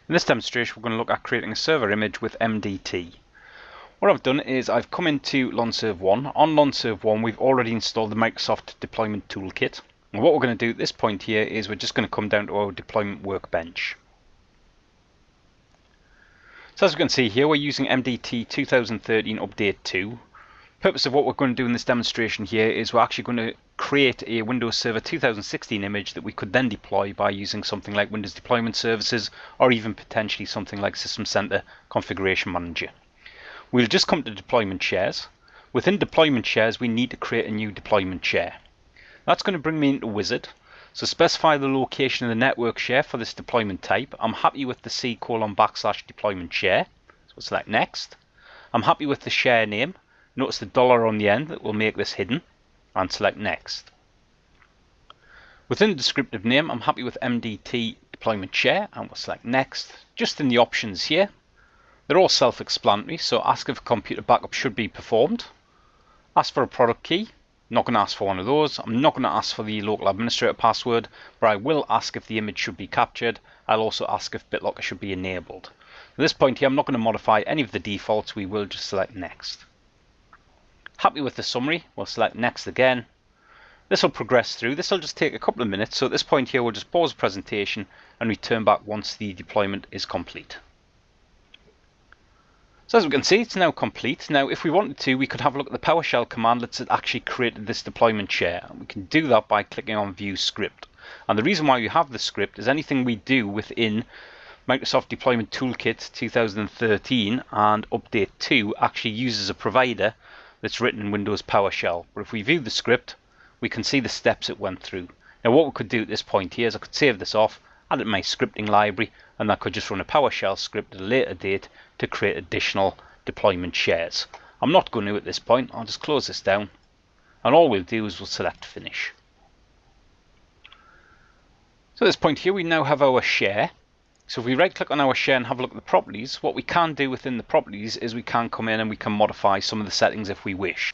In this demonstration we're going to look at creating a server image with MDT. What I've done is I've come into LonServe 1. On LonServe 1 we've already installed the Microsoft Deployment Toolkit. And what we're going to do at this point here is we're just going to come down to our deployment workbench. So as we can see here, we're using MDT 2013 Update 2. The purpose of what we're going to do in this demonstration here is we're actually going to create a Windows Server 2016 image that we could then deploy by using something like Windows Deployment Services or even potentially something like System Center Configuration Manager. We'll just come to deployment shares. Within deployment shares we need to create a new deployment share. That's going to bring me into Wizard. So specify the location of the network share for this deployment type. I'm happy with the C:\deployment share. So select next. I'm happy with the share name. Notice the dollar on the end that will make this hidden, and select next. Within the descriptive name I'm happy with MDT deployment share and we'll select next. Just in the options here, they're all self-explanatory, so ask if a computer backup should be performed. Ask for a product key. Not going to ask for one of those. I'm not going to ask for the local administrator password, but I will ask if the image should be captured. I'll also ask if BitLocker should be enabled. At this point here I'm not going to modify any of the defaults, we will just select next. Happy with the summary, we'll select next again. This will progress through. This will just take a couple of minutes, so at this point here we'll just pause the presentation and return back once the deployment is complete. So as we can see, it's now complete. Now if we wanted to, we could have a look at the PowerShell commandlets that actually created this deployment share. And we can do that by clicking on View Script. And the reason why we have the script is anything we do within Microsoft Deployment Toolkit 2013 and Update 2 actually uses a provider that's written in Windows PowerShell. But if we view the script, we can see the steps it went through. Now what we could do at this point here is I could save this off, add it to my scripting library, and I could just run a PowerShell script at a later date to create additional deployment shares. I'm not going to at this point. I'll just close this down, and all we'll do is we'll select Finish. So at this point here we now have our share. So if we right click on our share and have a look at the properties, what we can do within the properties is we can come in and we can modify some of the settings if we wish.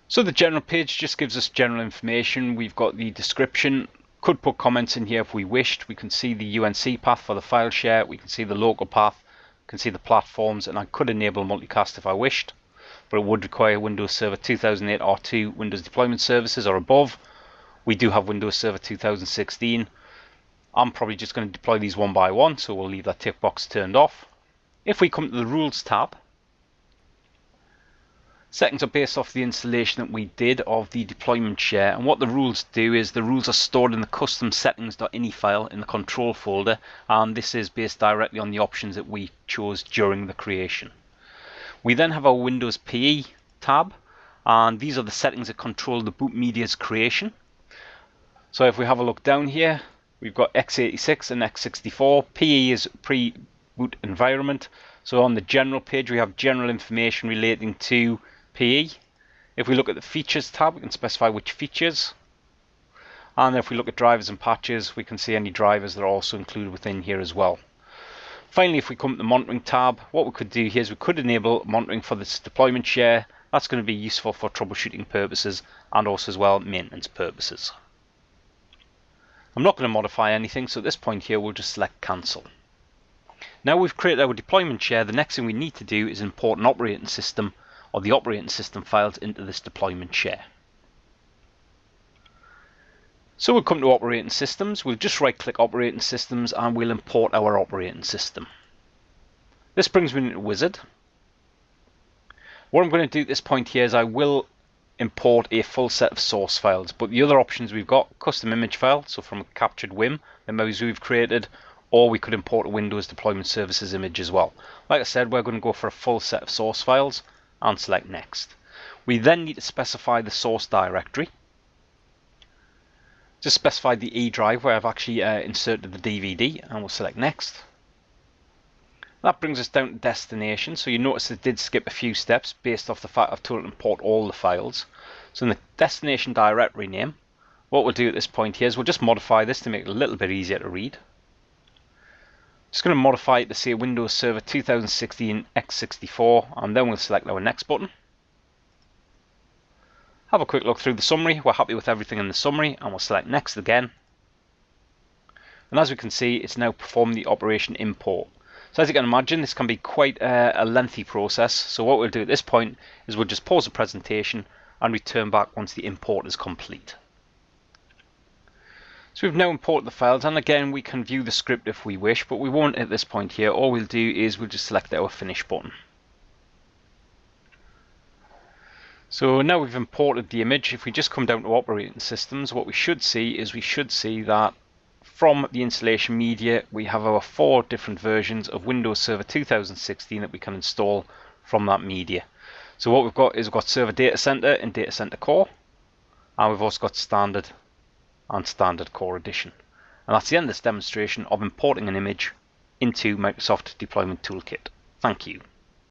So the general page just gives us general information. We've got the description. Could put comments in here if we wished. We can see the UNC path for the file share. We can see the local path. We can see the platforms, and I could enable multicast if I wished, but it would require Windows Server 2008 R2 Windows Deployment Services or above. We do have Windows Server 2016. I'm probably just going to deploy these one by one, so we'll leave that tick box turned off. If we come to the Rules tab, settings are based off the installation that we did of the deployment share, and what the rules do is the rules are stored in the custom settings.ini file in the control folder, and this is based directly on the options that we chose during the creation. We then have our Windows PE tab, and these are the settings that control the boot media's creation. So if we have a look down here, we've got x86 and x64. PE is pre-boot environment. So on the general page we have general information relating to PE. If we look at the features tab, we can specify which features. And if we look at drivers and patches, we can see any drivers that are also included within here as well. Finally, if we come to the monitoring tab, what we could do here is we could enable monitoring for this deployment share. That's going to be useful for troubleshooting purposes and also as well maintenance purposes. I'm not going to modify anything, so at this point here we'll just select cancel. Now we've created our deployment share, the next thing we need to do is import an operating system or the operating system files into this deployment share. So we'll come to operating systems, we'll just right click operating systems and we'll import our operating system. This brings me into Wizard. What I'm going to do at this point here is I will import a full set of source files, but the other options we've got custom image file, so from a captured WIM, the mouse we've created, or we could import a Windows Deployment Services image as well. Like I said, we're going to go for a full set of source files and select next. We then need to specify the source directory. Just specify the E drive where I've actually inserted the DVD, and we'll select next. That brings us down to destination, so you notice it did skip a few steps based off the fact I've told it to import all the files. So in the destination directory name, what we'll do at this point here is we'll just modify this to make it a little bit easier to read. Just going to modify it to say Windows Server 2016 x64, and then we'll select our next button. Have a quick look through the summary. We're happy with everything in the summary, and we'll select next again. And as we can see, it's now performing the operation import. So as you can imagine, this can be quite a lengthy process. So what we'll do at this point is we'll just pause the presentation and return back once the import is complete. So we've now imported the files, and again we can view the script if we wish, but we won't at this point here. All we'll do is we'll just select our finish button. So now we've imported the image. If we just come down to operating systems, what we should see is that from the installation media we have our 4 different versions of Windows Server 2016 that we can install from that media. So what we've got Server Data Center and Data Center Core, and we've also got Standard and Standard Core Edition. And that's the end of this demonstration of importing an image into Microsoft Deployment Toolkit. Thank you.